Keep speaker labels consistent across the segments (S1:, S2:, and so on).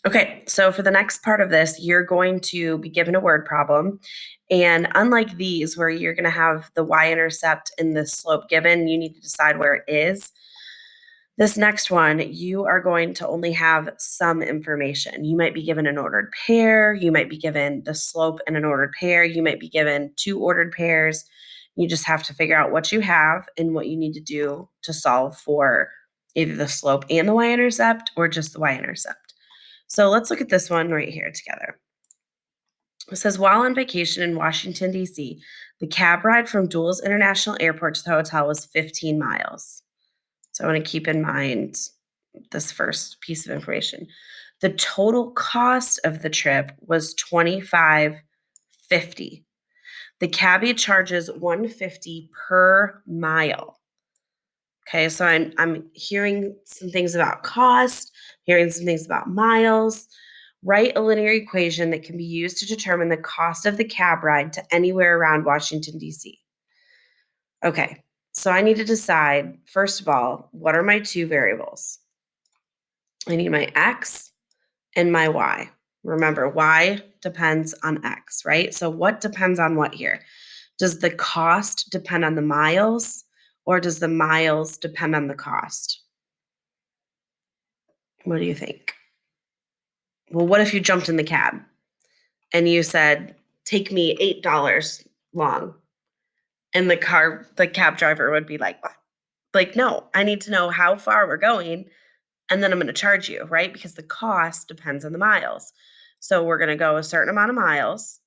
S1: Okay, so for the next part of this, you're going to be given a word problem. And unlike these, where you're going to have the y-intercept and the slope given, you need to decide where it is. This next one, you are going to only have some information. You might be given an ordered pair. You might be given the slope and an ordered pair. You might be given two ordered pairs. You just have to figure out what you have and what you need to do to solve for either the slope and the y-intercept or just the y-intercept. So let's look at this one right here together. It says, while on vacation in Washington, D.C., the cab ride from Dulles International Airport to the hotel was 15 miles. So I want to keep in mind this first piece of information. The total cost of the trip was $25.50. The cabbie charges $150 per mile. Okay, so I'm hearing some things about cost, hearing some things about miles. Write a linear equation that can be used to determine the cost of the cab ride to anywhere around Washington, D.C. Okay, so I need to decide, first of all, what are my two variables? I need my x and my y. Remember, y depends on x, right? So what depends on what here? Does the cost depend on the miles, or does the miles depend on the cost? What do you think? Well, what if you jumped in the cab and you said, take me $8 long? And the cab driver would be like, what? Like, no, I need to know how far we're going, and then I'm going to charge you, right? Because the cost depends on the miles. So we're going to go a certain amount of miles.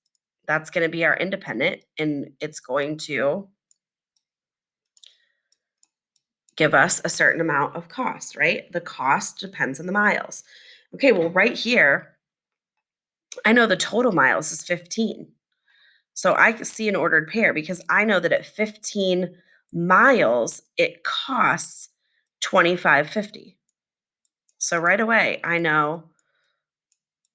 S1: That's going to be our independent, and it's going to give us a certain amount of cost, right? The cost depends on the miles. Okay, well, right here, I know the total miles is 15. So I can see an ordered pair because I know that at 15 miles, it costs $25.50. So right away, I know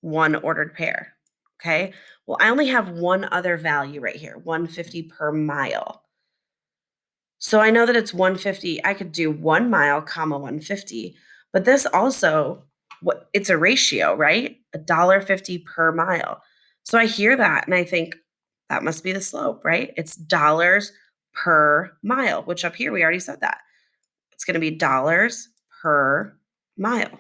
S1: one ordered pair. Okay. Well, I only have one other value right here, 150 per mile. So I know that it's 150. I could do 1 mile, comma 150. But this also, it's a ratio, right? $1.50 per mile. So I hear that and I think that must be the slope, right? It's dollars per mile, which up here we already said that. It's going to be dollars per mile.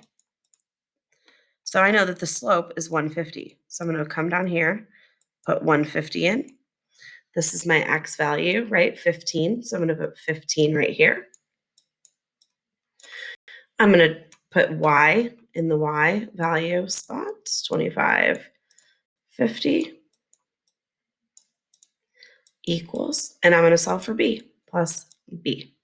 S1: So I know that the slope is 150. So I'm going to come down here, put 150 in. This is my x value, right? 15. So I'm going to put 15 right here. I'm going to put y in the y value spot, 25.50 equals, and I'm going to solve for b plus b.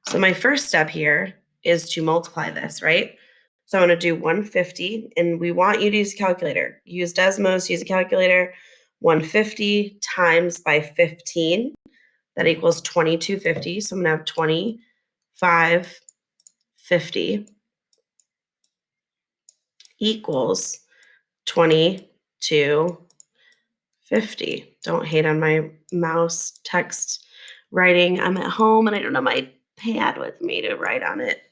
S1: So my first step here is to multiply this, right? So I'm going to do 150, and we want you to use a calculator. Use Desmos, use a calculator. 150 times by 15, that equals 2250. So I'm going to have 2550 equals 2250. Don't hate on my mouse text writing. I'm at home and I don't have my pad with me to write on it.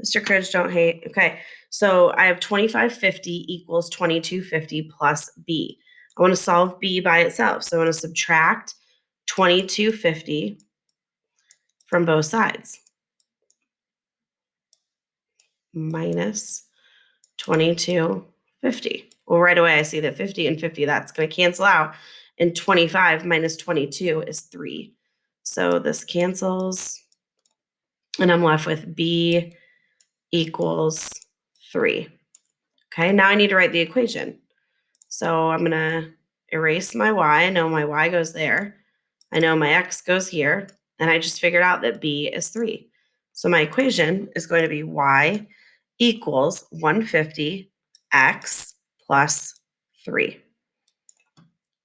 S1: Mr. Cridge, don't hate. Okay, so I have 2550 equals 2250 plus b. I want to solve b by itself. So I want to subtract 2250 from both sides. Minus 2250. Well, right away I see that 50 and 50, that's going to cancel out. And 25 minus 22 is 3. So this cancels. And I'm left with b equals 3. Okay, now I need to write the equation. So I'm going to erase my y. I know my y goes there. I know my x goes here. And I just figured out that b is 3. So my equation is going to be y equals 150 x plus 3.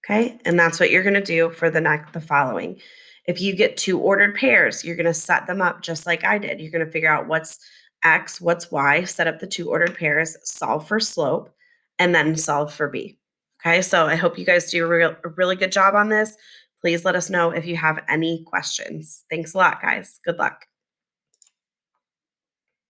S1: Okay, and that's what you're going to do for the following. If you get two ordered pairs, you're going to set them up just like I did. You're going to figure out what's x, what's y, set up the two ordered pairs, solve for slope, and then solve for b. Okay, so I hope you guys do a really good job on this. Please let us know if you have any questions. Thanks a lot, guys. Good luck.